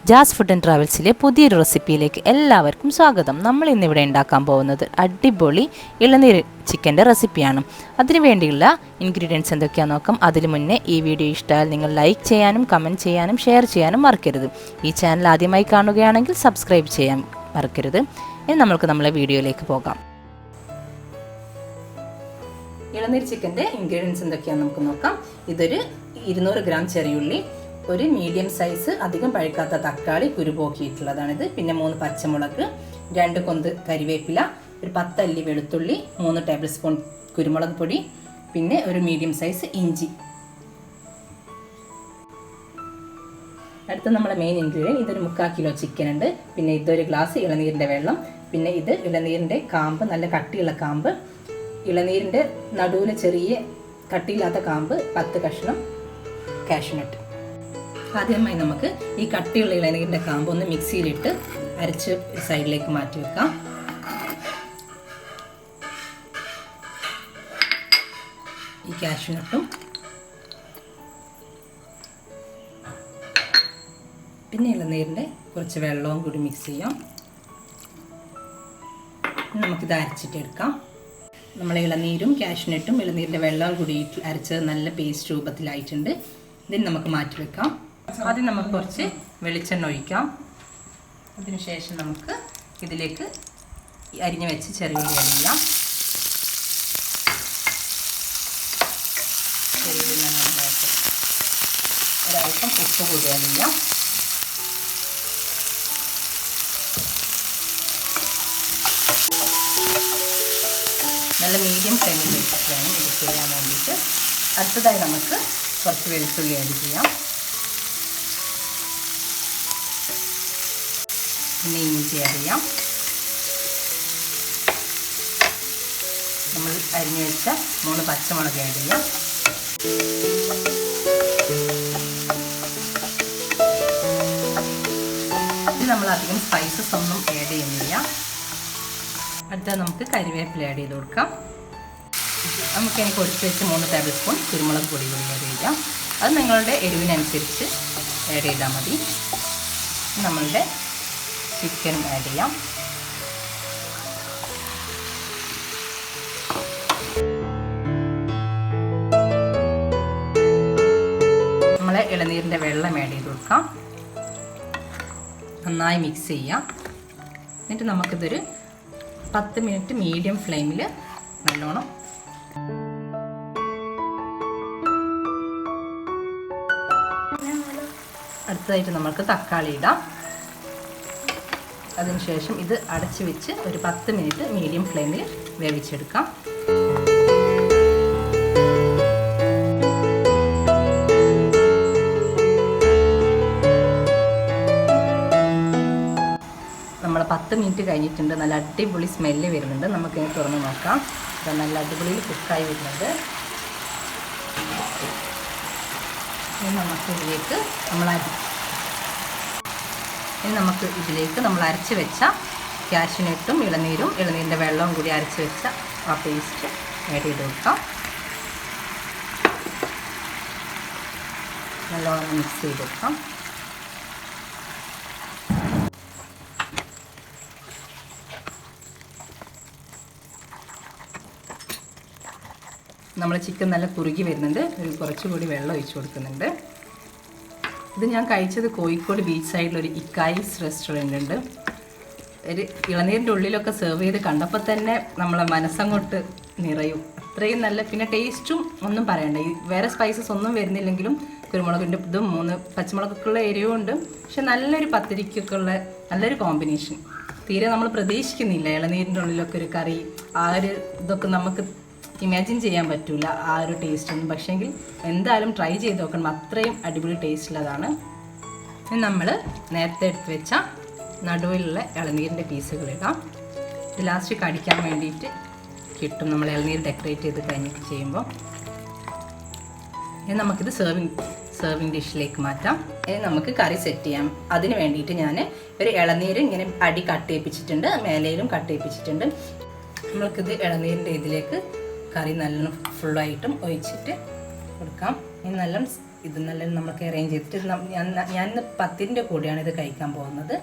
Jazz food and ട്രാവൽസിലെ പുതിയൊരു റെസിപ്പിയിലേക്ക് എല്ലാവർക്കും സ്വാഗതം. നമ്മൾ ഇന്നിവിടെ ഉണ്ടാക്കാൻ പോകുന്നത് അടിപൊളി ഇളനീർ ചിക്കൻ്റെ റെസിപ്പിയാണ്. അതിനു വേണ്ടിയുള്ള ഇൻഗ്രീഡിയൻസ് എന്തൊക്കെയാണെന്ന് നോക്കാം. അതിനു മുന്നേ ഈ വീഡിയോ ഇഷ്ടമായാൽ നിങ്ങൾ ലൈക്ക് ചെയ്യാനും കമൻറ്റ് ചെയ്യാനും ഷെയർ ചെയ്യാനും മറക്കരുത്. ഈ ചാനൽ ആദ്യമായി കാണുകയാണെങ്കിൽ സബ്സ്ക്രൈബ് ചെയ്യാൻ മറക്കരുത്. ഇനി നമ്മൾക്ക് നമ്മളെ വീഡിയോയിലേക്ക് പോകാം. ഇളനീർ ചിക്കൻ്റെ ഇൻഗ്രീഡിയൻസ് എന്തൊക്കെയാണെന്ന് നമുക്ക് നോക്കാം. ഇതൊരു 200 ഗ്രാം ചെറിയുള്ളി, ഒരു മീഡിയം സൈസ് അധികം പഴുക്കാത്ത തക്കാളി കുരുപോക്കിയിട്ടുള്ളതാണിത്. പിന്നെ 3 പച്ചമുളക്, 2 കൊന്ത് കരിവേപ്പില, ഒരു 10 അല്ലി വെളുത്തുള്ളി, 3 ടേബിൾ സ്പൂൺ കുരുമുളക് പൊടി, പിന്നെ ഒരു മീഡിയം സൈസ് ഇഞ്ചി. അടുത്ത നമ്മുടെ മെയിൻ ഇൻഗ്രീഡിയൻറ്റ് ഇതൊരു 3/4 കിലോ ചിക്കൻ ഉണ്ട്. പിന്നെ ഇതൊരു ഗ്ലാസ് ഇളനീരിൻ്റെ വെള്ളം. പിന്നെ ഇത് ഇളനീരിൻ്റെ കാമ്പ്, നല്ല കട്ടിയുള്ള കാമ്പ്. ഇളനീരിൻ്റെ നടുവിൽ ചെറിയ കട്ടിയില്ലാത്ത കാമ്പ് 10 കഷ്ണം കാഷ്നട്ട്. ആദ്യമായി നമുക്ക് ഈ കട്ടിയുള്ള ഇളനീരിൻ്റെ കാമ്പ് ഒന്ന് മിക്സിയിലിട്ട് അരച്ച് സൈഡിലേക്ക് മാറ്റി വെക്കാം. ഈ കാഷ്നട്ടും പിന്നെ ഇളനീരിൻ്റെ കുറച്ച് വെള്ളവും കൂടി മിക്സ് ചെയ്യാം. നമുക്കിത് അരച്ചിട്ടെടുക്കാം. നമ്മൾ ഇളനീരും കാഷ്നട്ടും ഇളനീരിൻ്റെ വെള്ളവും കൂടി അരച്ചത് നല്ല പേസ്റ്റ് രൂപത്തിലായിട്ടുണ്ട്. ഇതിന് നമുക്ക് മാറ്റി വെക്കാം. ആദ്യം നമുക്ക് കുറച്ച് വെളിച്ചെണ്ണ ഒഴിക്കാം. അതിനുശേഷം നമുക്ക് ഇതിലേക്ക് അരിഞ്ഞു വെച്ച് ചെറിയുള്ളി അരിയാം. ചെറിയുള്ളി നന്നായിട്ട് ഒരൽപ്പം ഉപ്പ് കൂടി അരിയാം. നല്ല മീഡിയം ഫ്ലെയിമിൽ വെച്ചിട്ട് വേണം ഇത് ചെയ്യാൻ വേണ്ടിയിട്ട്. അടുത്തതായി നമുക്ക് കുറച്ച് വെളുത്തുള്ളി ആഡ് ചെയ്യാം. പിന്നെ ഇഞ്ചി ആഡ് ചെയ്യാം. നമ്മൾ അരിഞ്ഞു വെച്ച 3 പച്ചമുളക് ആഡ് ചെയ്യാം. ഇത് നമ്മൾ അധികം സ്പൈസസ് ഒന്നും ആഡ് ചെയ്യുന്നില്ല. അടുത്തത് നമുക്ക് കരിവേപ്പില ആഡ് ചെയ്ത് കൊടുക്കാം. നമുക്ക് എനിക്ക് ഒഴിച്ച് വെച്ച് 3 ടേബിൾ സ്പൂൺ കുരുമുളക് പൊടി കൂടി ആഡ് ചെയ്യാം. അത് നിങ്ങളുടെ എരിവിനനുസരിച്ച് ആഡ് ചെയ്താൽ മതി. നമ്മളുടെ ചിക്കനും ആഡ് ചെയ്യാം. നമ്മളെ ഇളനീരിൻ്റെ വെള്ളം ആഡ് ചെയ്ത് കൊടുക്കാം. നന്നായി മിക്സ് ചെയ്യാം. എന്നിട്ട് നമുക്കിതൊരു 10 മിനിറ്റ് മീഡിയം ഫ്ലെയിമിൽ നല്ലോണം അടുത്തതായിട്ട് നമുക്ക് തക്കാളി ഇടാം. അതിനുശേഷം ഇത് അടച്ചു വെച്ച് ഒരു 10 മിനിറ്റ് മീഡിയം ഫ്ലെയിമിൽ വേവിച്ചെടുക്കാം. നമ്മൾ 10 മിനിറ്റ് കഴിഞ്ഞിട്ടുണ്ട്. നല്ല അടിപൊളി സ്മെല്ല് വരുന്നുണ്ട്. നമുക്കിത് തുറന്ന് നോക്കാം. നല്ല അടിപൊളിയിൽ കുക്കായി വരുന്നുണ്ട്. നമുക്ക് ഇതിലേക്ക് നമ്മൾ അരച്ച് വെച്ച കാഷ്നട്ടും ഇളനീരിൻ്റെ വെള്ളവും കൂടി അരച്ച് വെച്ച ആ പേസ്റ്റ് ആഡ് ചെയ്ത് കൊടുക്കാം. നല്ലോണം മിക്സ് ചെയ്ത് കൊടുക്കാം. നമ്മൾ ചിക്കൻ നല്ല കുറുകി വരുന്നുണ്ട്. ഒരു കുറച്ചുകൂടി വെള്ളം ഒഴിച്ചു കൊടുക്കുന്നുണ്ട്. ഇത് ഞാൻ കഴിച്ചത് കോഴിക്കോട് ബീച്ച് സൈഡിലൊരു ഇക്കായിസ് റെസ്റ്റോറൻ്റ് ഉണ്ട്. ഒരു ഇളനീരിൻ്റെ ഉള്ളിലൊക്കെ സെർവ് ചെയ്ത് കണ്ടപ്പോൾ തന്നെ നമ്മളെ മനസ്സങ്ങോട്ട് നിറയും. അത്രയും നല്ല, പിന്നെ ടേസ്റ്റും ഒന്നും പറയണ്ട. ഈ വേറെ സ്പൈസസ് ഒന്നും വരുന്നില്ലെങ്കിലും കുരുമുളകിൻ്റെ ഇതും 3 പച്ചമുളകൊക്കെയുള്ള എരിവും ഉണ്ട്. പക്ഷെ നല്ലൊരു പത്തിരിക്കൊക്കെ ഉള്ള നല്ലൊരു കോമ്പിനേഷൻ. തീരെ നമ്മൾ പ്രതീക്ഷിക്കുന്നില്ല ഇളനീരിൻ്റെ ഉള്ളിലൊക്കെ ഒരു കറി. ആ ഒരു ഇതൊക്കെ നമുക്ക് ഇമാജിൻ ചെയ്യാൻ പറ്റില്ല ആ ഒരു ടേസ്റ്റ് ഒന്നും. പക്ഷേങ്കിൽ എന്തായാലും ട്രൈ ചെയ്ത് നോക്കണം. അത്രയും അടിപൊളി ടേസ്റ്റുള്ളതാണ്. ഇനി നമ്മൾ നേരത്തെ എടുത്ത് വെച്ച നടുവിലുള്ള ഇളനീരിൻ്റെ പീസുകൾ ഇടാം. ഇത് ലാസ്റ്റ് കടിക്കാൻ വേണ്ടിയിട്ട് കിട്ടും നമ്മൾ ഇളനീർ ഡെക്കറേറ്റ് ചെയ്ത് കഴിഞ്ഞിട്ട് ചെയ്യുമ്പോൾ. ഇനി നമുക്കിത് സെർവിങ് ഡിഷിലേക്ക് മാറ്റാം. ഇനി നമുക്ക് കറി സെറ്റ് ചെയ്യാം. അതിന് വേണ്ടിയിട്ട് ഞാൻ ഒരു ഇളനീര് ഇങ്ങനെ അടി കട്ട് ചെയ്യിപ്പിച്ചിട്ടുണ്ട്, മേലയിലും കട്ട് ചെയ്യിപ്പിച്ചിട്ടുണ്ട്. നമ്മൾക്കിത് ഇളനീരിൻ്റെ ഇതിലേക്ക് കറി നല്ലോണം ഫുള്ളായിട്ടും ഒഴിച്ചിട്ട് കൊടുക്കാം. ഇനി നല്ല ഇത് നല്ല നമുക്ക് അറേഞ്ച് ചെയ്തിട്ട് ഞാൻ ഇന്ന് 10ൻ്റെ കൂടെയാണ് ഇത് കഴിക്കാൻ പോകുന്നത്.